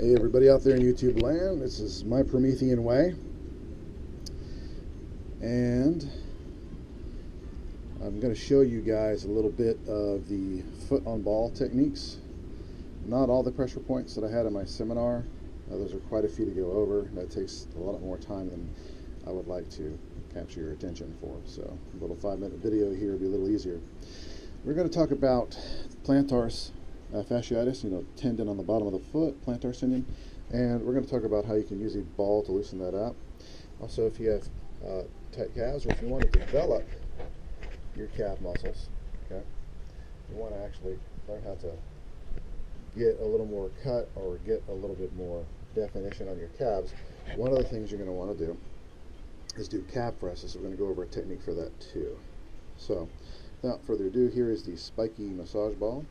Hey everybody out there in YouTube land, this is my Promethean way, and I'm going to show you guys a little bit of the foot on ball techniques. Not all the pressure points that I had in my seminar. Those are quite a few to go over. That takes a lot more time than I would like to capture your attention for. So a little 5-minute video here will be a little easier. We're going to talk about plantars, fasciitis, tendon on the bottom of the foot, plantar tendon, and we're going to talk about how you can use a ball to loosen that up. Also, if you have tight calves, or if you want to develop your calf muscles, okay, you want to actually learn how to get a little more cut or get a little bit more definition on your calves. One of the things you're going to want to do is do calf presses. We're going to go over a technique for that too. So without further ado, here is the spiky massage ball.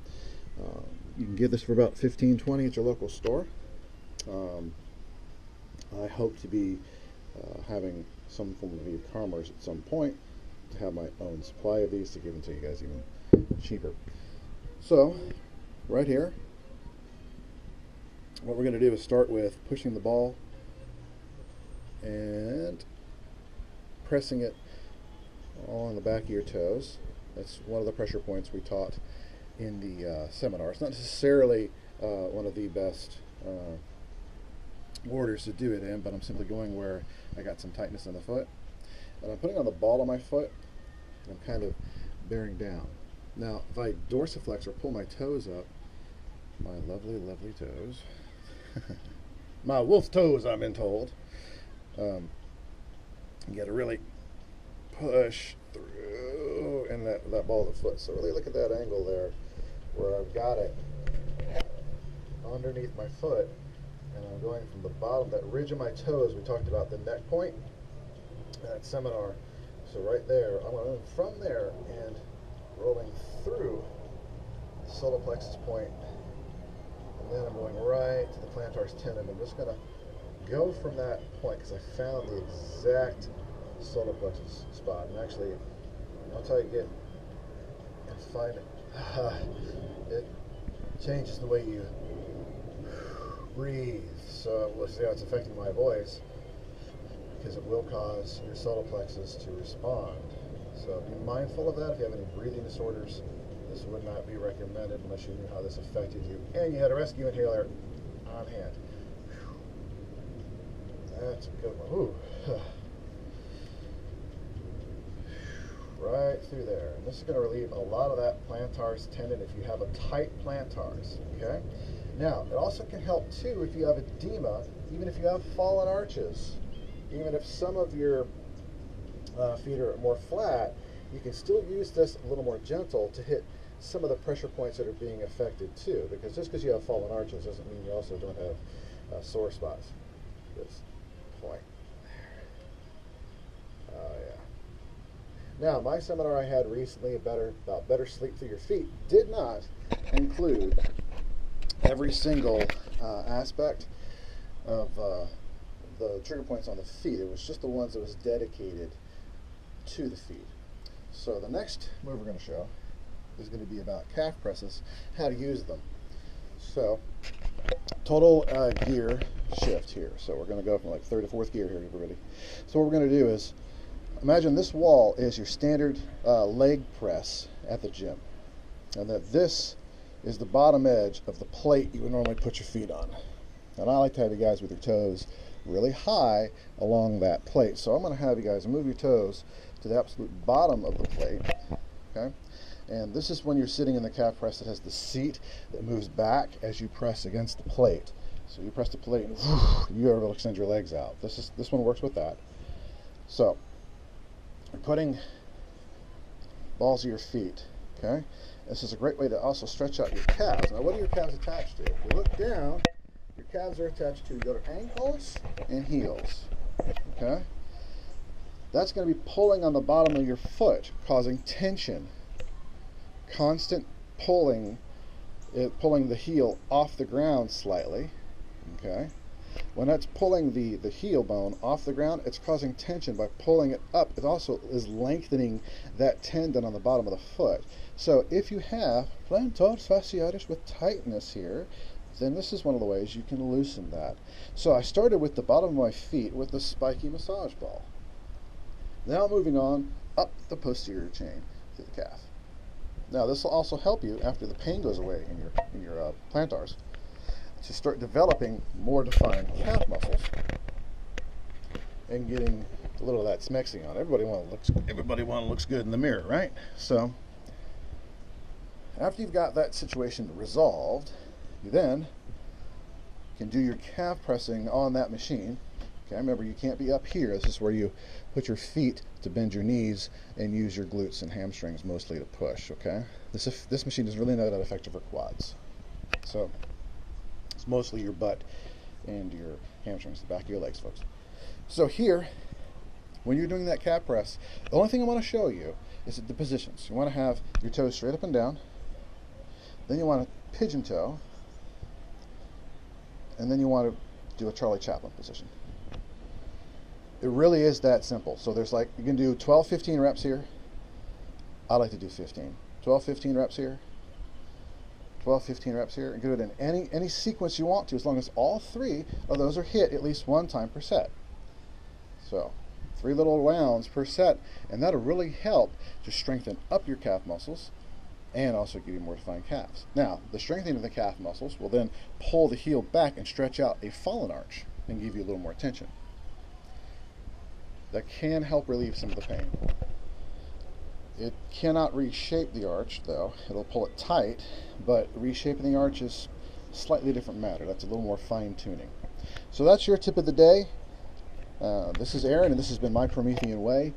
You can get this for about $15-20 at your local store. I hope to be having some form of e-commerce at some point to have my own supply of these to give them to you guys even cheaper. So right here, what we're going to do is start with pushing the ball and pressing it on the back of your toes. That's one of the pressure points we taught in the seminar. It's not necessarily one of the best orders to do it in, but I'm simply going where I got some tightness in the foot. And I'm putting on the ball of my foot, and I'm kind of bearing down. Now, if I dorsiflex or pull my toes up, my lovely, lovely toes, my wolf toes, I've been told, you got to really push through in that ball of the foot. So really look at that angle there where I've got it underneath my foot, and I'm going from the bottom, that ridge of my toes. We talked about the neck point in that seminar. So right there, I'm going from there and rolling through the solar plexus point, and then I'm going right to the plantar tendon. I'm just going to go from that point because I found the exact solar plexus spot. And actually, once I get and find it, it changes the way you breathe. So we'll see how it's affecting my voice, because it will cause your solar plexus to respond. So be mindful of that. If you have any breathing disorders, this would not be recommended unless you knew how this affected you and you had a rescue inhaler on hand. That's a good one. Ooh. Right through there. And this is going to relieve a lot of that plantars tendon if you have a tight plantars. Okay? Now, it also can help too if you have edema, even if you have fallen arches. Even if some of your feet are more flat, you can still use this a little more gentle to hit some of the pressure points that are being affected too. Because just because you have fallen arches doesn't mean you also don't have sore spots. This point. Oh yeah. Now, my seminar I had recently about better sleep for your feet did not include every single aspect of the trigger points on the feet. It was just the ones that was dedicated to the feet. So the next move we're going to show is going to be about calf presses, how to use them. So total gear shift here. So we're going to go from like 3rd to 4th gear here, everybody. So what we're going to do is, imagine this wall is your standard leg press at the gym, and that this is the bottom edge of the plate you would normally put your feet on. And I like to have you guys with your toes really high along that plate. So I'm going to have you guys move your toes to the absolute bottom of the plate. Okay? And this is when you're sitting in the calf press that has the seat that moves back as you press against the plate. So you press the plate and you're able to extend your legs out. This one works with that. So you're putting balls of your feet, okay? This is a great way to also stretch out your calves. Now, what are your calves attached to? If you look down, your calves are attached to your ankles and heels, okay? That's going to be pulling on the bottom of your foot, causing tension. Constant pulling, pulling the heel off the ground slightly, okay? When that's pulling the heel bone off the ground, it's causing tension. By pulling it up, it also is lengthening that tendon on the bottom of the foot. So if you have plantar fasciitis with tightness here, then this is one of the ways you can loosen that. So I started with the bottom of my feet with the spiky massage ball. Now moving on up the posterior chain to the calf. Now this will also help you after the pain goes away in your plantars to start developing more defined calf muscles and getting a little of that smexing on. Everybody wants to look good in the mirror, right? So after you've got that situation resolved, you then can do your calf pressing on that machine. Okay, remember, you can't be up here. This is where you put your feet to bend your knees and use your glutes and hamstrings mostly to push. Okay, this machine is really not that effective for quads. So it's mostly your butt and your hamstrings, the back of your legs, folks. So here, when you're doing that calf press, the only thing I want to show you is the positions. You want to have your toes straight up and down. Then you want to pigeon toe. And then you want to do a Charlie Chaplin position. It really is that simple. So there's like, you can do 12, 15 reps here. I like to do 15. 12, 15 reps here. 12, 15 reps here. And do it in any sequence you want to, as long as all 3 of those are hit at least 1 time per set. So 3 little rounds per set, and that'll really help to strengthen up your calf muscles and also give you more defined calves. Now, the strengthening of the calf muscles will then pull the heel back and stretch out a fallen arch and give you a little more tension. That can help relieve some of the pain. It cannot reshape the arch, though. It'll pull it tight, but reshaping the arch is a slightly different matter. That's a little more fine-tuning. So that's your tip of the day. This is Aaron, and this has been My Promethean Way.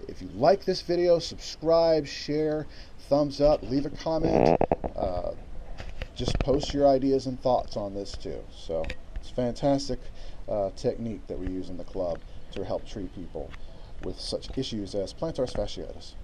If you like this video, subscribe, share, thumbs up, leave a comment. Just post your ideas and thoughts on this too. So it's a fantastic technique that we use in the club to help treat people with such issues as plantars fasciitis.